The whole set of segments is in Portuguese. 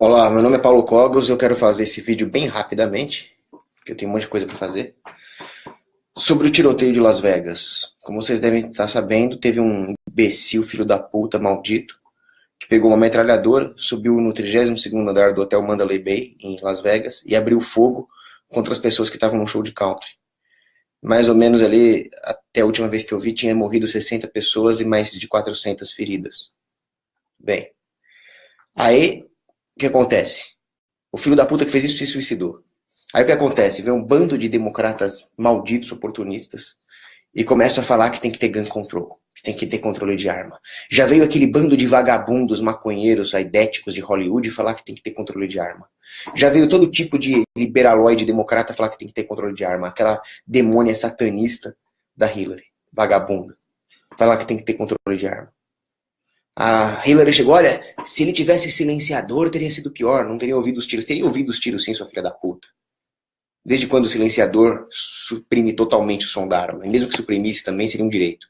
Olá, meu nome é Paulo Cogos e eu quero fazer esse vídeo bem rapidamente, porque eu tenho um monte de coisa para fazer, sobre o tiroteio de Las Vegas. Como vocês devem estar sabendo, teve um imbecil filho da puta maldito que pegou uma metralhadora, subiu no 32º andar do Hotel Mandalay Bay, em Las Vegas, e abriu fogo contra as pessoas que estavam no show de country. Mais ou menos ali, até a última vez que eu vi, tinha morrido 60 pessoas e mais de 400 feridas. Bem, aí, o que acontece? O filho da puta que fez isso se suicidou. Aí o que acontece? Vem um bando de democratas malditos, oportunistas, e começam a falar que tem que ter gun control, que tem que ter controle de arma. Já veio aquele bando de vagabundos, maconheiros, aidéticos de Hollywood falar que tem que ter controle de arma. Já veio todo tipo de liberaloide democrata falar que tem que ter controle de arma. Aquela demônia satanista da Hillary, vagabunda, falar que tem que ter controle de arma. A Hillary chegou, olha, se ele tivesse silenciador teria sido pior, não teria ouvido os tiros. Teria ouvido os tiros sim, sua filha da puta. Desde quando o silenciador suprime totalmente o som da arma? E mesmo que suprimisse também seria um direito.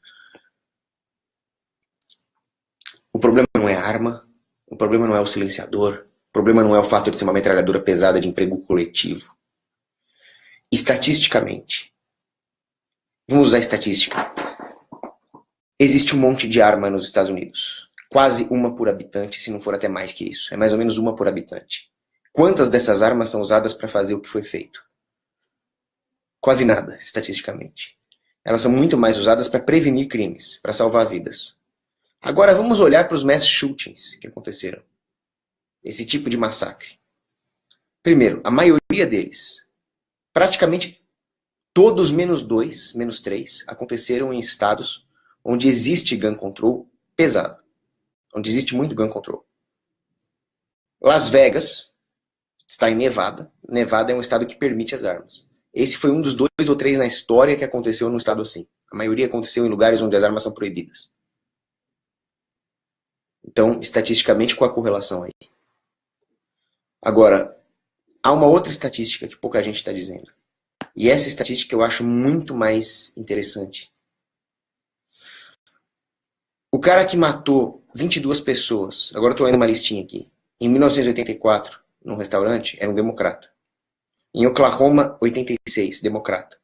O problema não é a arma, o problema não é o silenciador, o problema não é o fato de ser uma metralhadora pesada de emprego coletivo. Estatisticamente, vamos usar estatística, existe um monte de arma nos Estados Unidos. Quase uma por habitante, se não for até mais que isso. É mais ou menos uma por habitante. Quantas dessas armas são usadas para fazer o que foi feito? Quase nada, estatisticamente. Elas são muito mais usadas para prevenir crimes, para salvar vidas. Agora vamos olhar para os mass shootings que aconteceram. Esse tipo de massacre. Primeiro, a maioria deles, praticamente todos menos dois, menos três, aconteceram em estados onde existe gun control pesado. Onde existe muito gun control. Las Vegas está em Nevada. Nevada é um estado que permite as armas. Esse foi um dos 2 ou 3 na história que aconteceu num estado assim. A maioria aconteceu em lugares onde as armas são proibidas. Então, estatisticamente, qual a correlação aí? Agora, há uma outra estatística que pouca gente está dizendo. E essa estatística eu acho muito mais interessante. O cara que matou 22 pessoas, agora eu estou lendo uma listinha aqui, em 1984, num restaurante, era um democrata. Em Oklahoma, 86, democrata.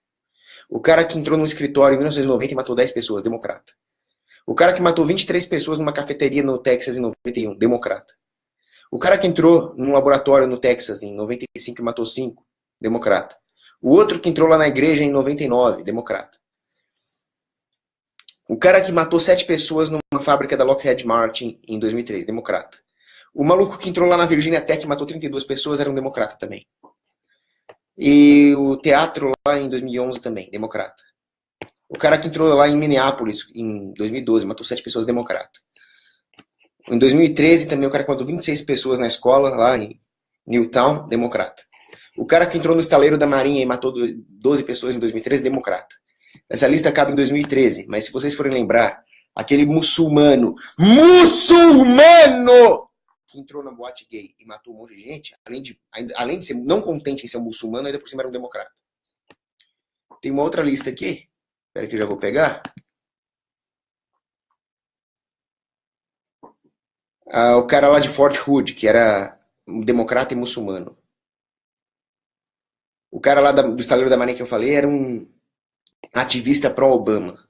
O cara que entrou num escritório em 1990 e matou 10 pessoas, democrata. O cara que matou 23 pessoas numa cafeteria no Texas em 91, democrata. O cara que entrou num laboratório no Texas em 95 e matou 5, democrata. O outro que entrou lá na igreja em 99, democrata. O cara que matou 7 pessoas numa fábrica da Lockheed Martin em 2003, democrata. O maluco que entrou lá na Virginia Tech e matou 32 pessoas era um democrata também. E o teatro lá em 2011 também, democrata. O cara que entrou lá em Minneapolis em 2012, matou 7 pessoas, democrata. Em 2013 também o cara que matou 26 pessoas na escola, lá em Newtown, democrata. O cara que entrou no estaleiro da Marinha e matou 12 pessoas em 2013, democrata. Essa lista acaba em 2013, mas se vocês forem lembrar, aquele muçulmano que entrou na boate gay e matou um monte de gente, além de ser não contente em ser um muçulmano, ainda por cima era um democrata. Tem uma outra lista aqui, espera que eu já vou pegar. O cara lá de Fort Hood, que era um democrata e muçulmano. O cara lá do estaleiro da Marinha que eu falei era um ativista pró-Obama.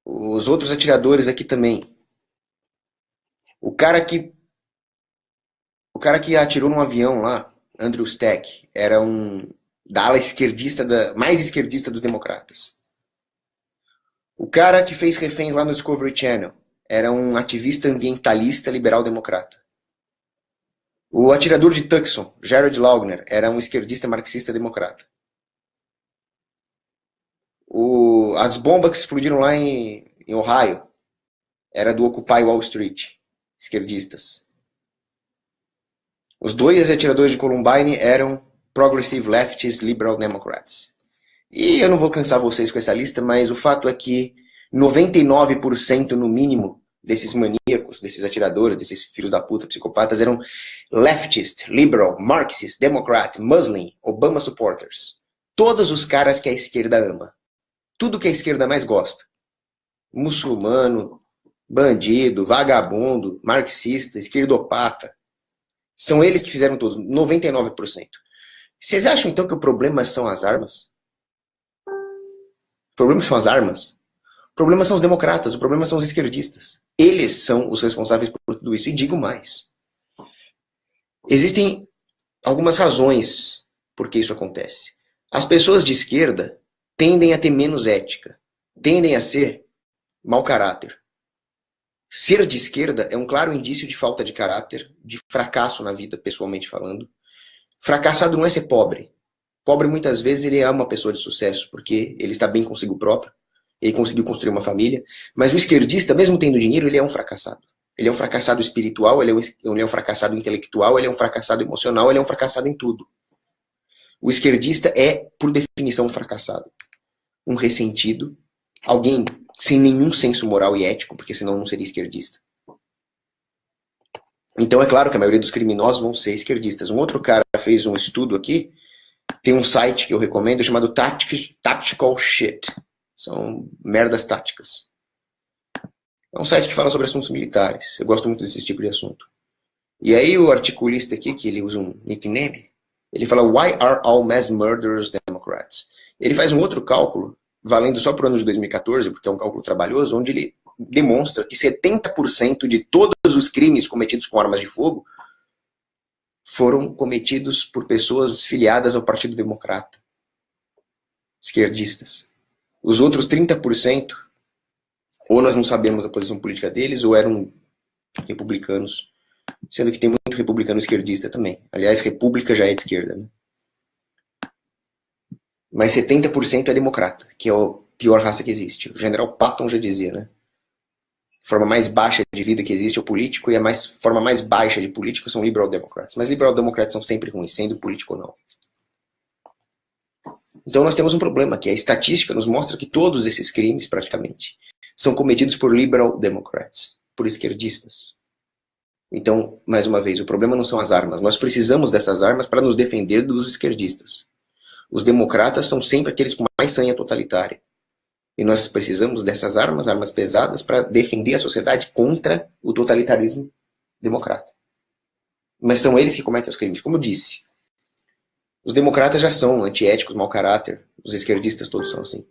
Os outros atiradores aqui também. O cara que atirou num avião lá, Andrew Stack, era um da ala esquerdista, mais esquerdista dos democratas. O cara que fez reféns lá no Discovery Channel era um ativista ambientalista liberal-democrata. O atirador de Tucson, Jared Loughner, era um esquerdista marxista-democrata. As bombas que explodiram lá em Ohio era do Occupy Wall Street, esquerdistas. Os 2 atiradores de Columbine eram Progressive Leftist Liberal Democrats. E eu não vou cansar vocês com essa lista, mas o fato é que 99% no mínimo desses maníacos, desses atiradores, desses filhos da puta, psicopatas, eram leftist, liberal, marxist, democrat, muslim, Obama supporters. Todos os caras que a esquerda ama. Tudo que a esquerda mais gosta. Muçulmano, bandido, vagabundo, marxista, esquerdopata. São eles que fizeram todos, 99%. Vocês acham então que o problema são as armas? O problema são as armas? O problema são os democratas, o problema são os esquerdistas. Eles são os responsáveis por tudo isso. E digo mais. Existem algumas razões por que isso acontece. As pessoas de esquerda tendem a ter menos ética, tendem a ser mau caráter. Ser de esquerda é um claro indício de falta de caráter, de fracasso na vida, pessoalmente falando. Fracassado não é ser pobre. Pobre, muitas vezes, ele é uma pessoa de sucesso, porque ele está bem consigo próprio, ele conseguiu construir uma família. Mas o esquerdista, mesmo tendo dinheiro, ele é um fracassado. Ele é um fracassado espiritual, ele é um fracassado intelectual, ele é um fracassado emocional, ele é um fracassado em tudo. O esquerdista é, por definição, um fracassado. Um ressentido, alguém sem nenhum senso moral e ético, porque senão não seria esquerdista. Então é claro que a maioria dos criminosos vão ser esquerdistas. Um outro cara fez um estudo aqui, tem um site que eu recomendo chamado Tactical Shit. São merdas táticas. É um site que fala sobre assuntos militares. Eu gosto muito desse tipo de assunto. E aí o articulista aqui, que ele usa um nickname, ele fala Why are all mass murderers Democrats? Ele faz um outro cálculo, valendo só para o ano de 2014, porque é um cálculo trabalhoso, onde ele demonstra que 70% de todos os crimes cometidos com armas de fogo foram cometidos por pessoas filiadas ao Partido Democrata, esquerdistas. Os outros 30%, ou nós não sabemos a posição política deles, ou eram republicanos, sendo que tem muito republicano esquerdista também. Aliás, república já é de esquerda, né? Mas 70% é democrata, que é a pior raça que existe. O general Patton já dizia, né? A forma mais baixa de vida que existe é o político, e a forma mais baixa de político são liberal democrats. Mas liberal democrats são sempre ruins, sendo político ou não. Então nós temos um problema, que a estatística nos mostra que todos esses crimes, praticamente, são cometidos por liberal democrats, por esquerdistas. Então, mais uma vez, o problema não são as armas. Nós precisamos dessas armas para nos defender dos esquerdistas. Os democratas são sempre aqueles com mais sanha totalitária. E nós precisamos dessas armas, armas pesadas, para defender a sociedade contra o totalitarismo democrata. Mas são eles que cometem os crimes. Como eu disse, os democratas já são antiéticos, mau caráter. Os esquerdistas todos são assim.